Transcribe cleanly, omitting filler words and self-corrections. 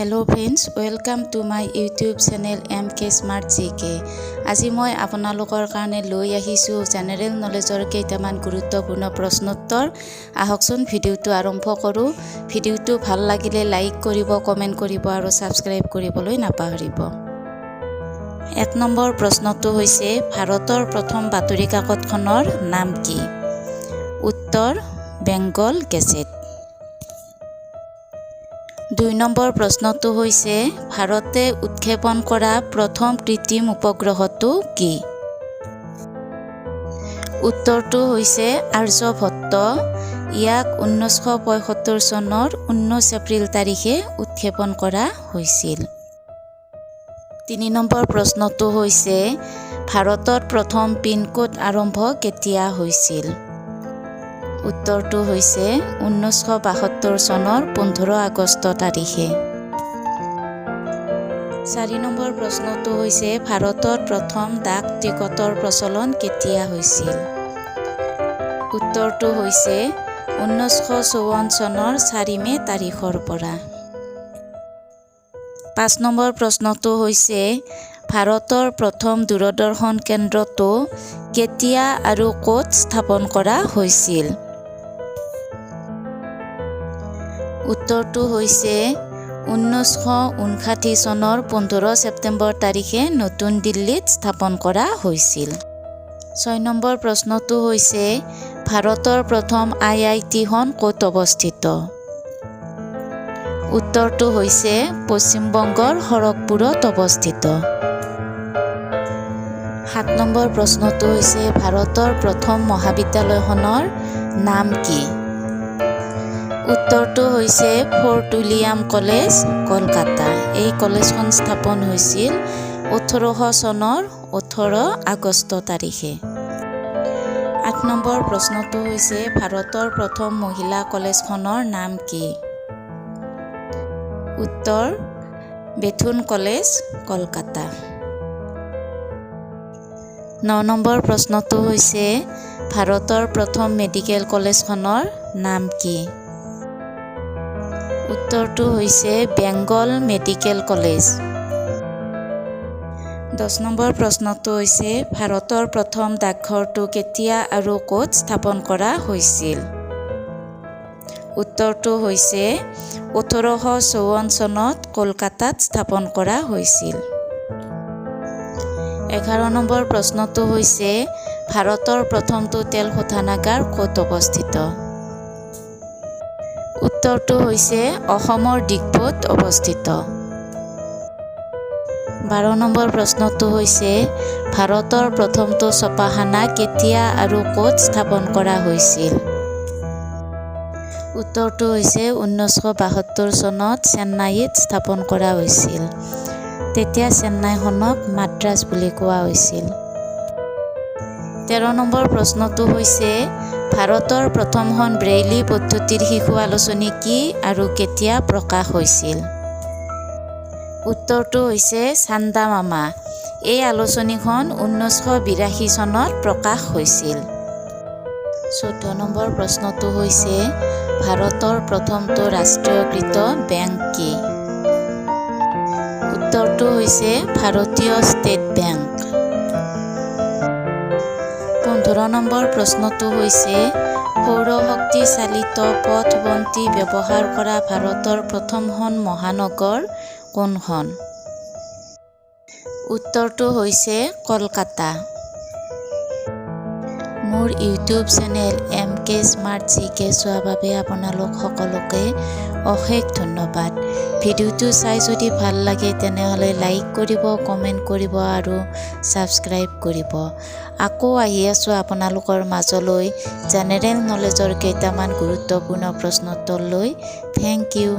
Hello friends, welcome to my YouTube channel MK Smart GK. আজি মই আপোনালোকৰ কাৰণে লৈ আহিছো জেনেৰেল নলেজৰ কেইটামান গুৰুত্বপূৰ্ণ প্ৰশ্নোত্তৰ। আহকচোন ভিডিওটো আৰম্ভ কৰো। ভিডিওটো ভাল লাগিলে লাইক কৰিব, কমেন্ট কৰিব আৰু সাবস্ক্ৰাইব কৰিবলৈ নাপাহৰিব। 1 নম্বৰ প্ৰশ্নটো হৈছে ভাৰতৰ প্ৰথম বাতৰি কাকতখনৰ নাম কি? উত্তৰ বেংগল গেজেট। 2 নম্বৰ প্ৰশ্নটো হৈছে ভাৰতে উৎক্ষেপণ কৰা প্ৰথম কৃত্ৰিম উপগ্ৰহটো কি? উত্তৰটো হৈছে আৰ্যভট্ট। ইয়াক 1975 চনৰ 19 এপ্ৰিল তাৰিখে উৎক্ষেপণ কৰা হৈছিল। 3 নম্বৰ প্ৰশ্নটো হৈছে ভাৰতত প্ৰথম পিনকোড আৰম্ভ কেতিয়া হৈছিল? উত্তৰটো হৈছে 1972 চনৰ 15 আগষ্ট তাৰিখে। 4 নম্বৰ প্ৰশ্নটো হৈছে ভাৰতত প্ৰথম ডাক টিকটৰ প্ৰচলন কেতিয়া হৈছিল? উত্তৰটো হৈছে 1954 চনৰ 4 মে তাৰিখৰ পৰা। 5 নম্বৰ প্ৰশ্নটো হৈছে ভাৰতৰ প্ৰথম দূৰদৰ্শন কেন্দ্ৰটো কেতিয়া আৰু ক'ত স্থাপন কৰা হৈছিল? উত্তৰটো হৈছে 1959 চনৰ 15 ছেপ্টেম্বৰ তাৰিখে নতুন দিল্লীত স্থাপন কৰা হৈছিল। 6 নম্বৰ প্ৰশ্নটো হৈছে ভাৰতৰ প্ৰথম IIT-খন ক'ত অৱস্থিত? উত্তৰটো হৈছে পশ্চিম বংগৰ খড়গপুৰত অৱস্থিত। 7 নম্বৰ প্ৰশ্নটো হৈছে ভাৰতৰ প্ৰথম মহাবিদ্যালয়খনৰ নাম কি? উত্তৰটো হৈছে ফৰ্ট উইলিয়াম কলেজ, কলকাতা। এই কলেজখন স্থাপন হৈছিল 1800 চনৰ 18 আগষ্ট তাৰিখে। 8 নম্বৰ প্ৰশ্নটো হৈছে ভাৰতৰ প্ৰথম মহিলা কলেজখনৰ নাম কি? উত্তৰ বেথুন কলেজ, কলকাতা। 9 নম্বৰ প্ৰশ্নটো হৈছে ভাৰতৰ প্ৰথম মেডিকেল কলেজখনৰ নাম কি? উত্তৰটো হৈছে বেংগল মেডিকেল কলেজ। 10 নম্বৰ প্ৰশ্নটো হৈছে ভাৰতৰ প্ৰথম ডাকঘৰটো কেতিয়া আৰু ক'ত স্থাপন কৰা হৈছিল? উত্তৰটো হৈছে 1854 চনত কলকাতাত স্থাপন কৰা হৈছিল। 11 নম্বৰ প্ৰশ্নটো হৈছে ভাৰতৰ প্ৰথমটো তেল শোধনাগাৰ ক'ত অৱস্থিত? উত্তৰটো হৈছে অসমৰ ডিগবৈত অৱস্থিত। 12 নম্বৰ প্ৰশ্নটো হৈছে ভাৰতৰ প্ৰথমটো ছপাখানা কেতিয়া আৰু ক'ত স্থাপন কৰা হৈছিল? উত্তৰটো হৈছে 1972 চনত চেন্নাইত স্থাপন কৰা হৈছিল। তেতিয়া চেন্নাইখনক মাদ্ৰাজ বুলি কোৱা হৈছিল। 13 নম্বৰ প্ৰশ্নটো হৈছে ভাৰতৰ প্ৰথমখন ব্ৰেইলি পদ্ধতিৰ শিশু আলোচনী কি আৰু কেতিয়া প্ৰকাশ হৈছিল? উত্তৰটো হৈছে চান্দা মামা। এই আলোচনীখন 1982 চনত প্ৰকাশ হৈছিল। 14 নম্বৰ প্ৰশ্নটো হৈছে ভাৰতৰ প্ৰথমটো ৰাষ্ট্ৰীয়কৃত বেংক কি? উত্তৰটো হৈছে ভাৰতীয় ষ্টেট বেংক। 15 নম্বৰ প্ৰশ্নটো হৈছে সৌৰশক্তি চালিত পথবন্তী ব্যৱহাৰ কৰা ভাৰতৰ প্ৰথমখন মহানগৰ কোনখন? উত্তৰটো হৈছে কলকাতা। মোৰ YouTube channel MK Smart GK চোৱাৰ বাবে আপোনালোক সকলোকে অশেষ ধন্যবাদ। ভিডিওটো চাই যদি ভাল লাগে তেনেহ'লে লাইক কৰিব, কমেন্ট কৰিব আৰু সাবস্ক্ৰাইব কৰিব। আকৌ আহি আছোঁ আপোনালোকৰ মাজলৈ জেনেৰেল নলেজৰ কেইটামান গুৰুত্বপূৰ্ণ প্ৰশ্নোত্তৰ লৈ। Thank U.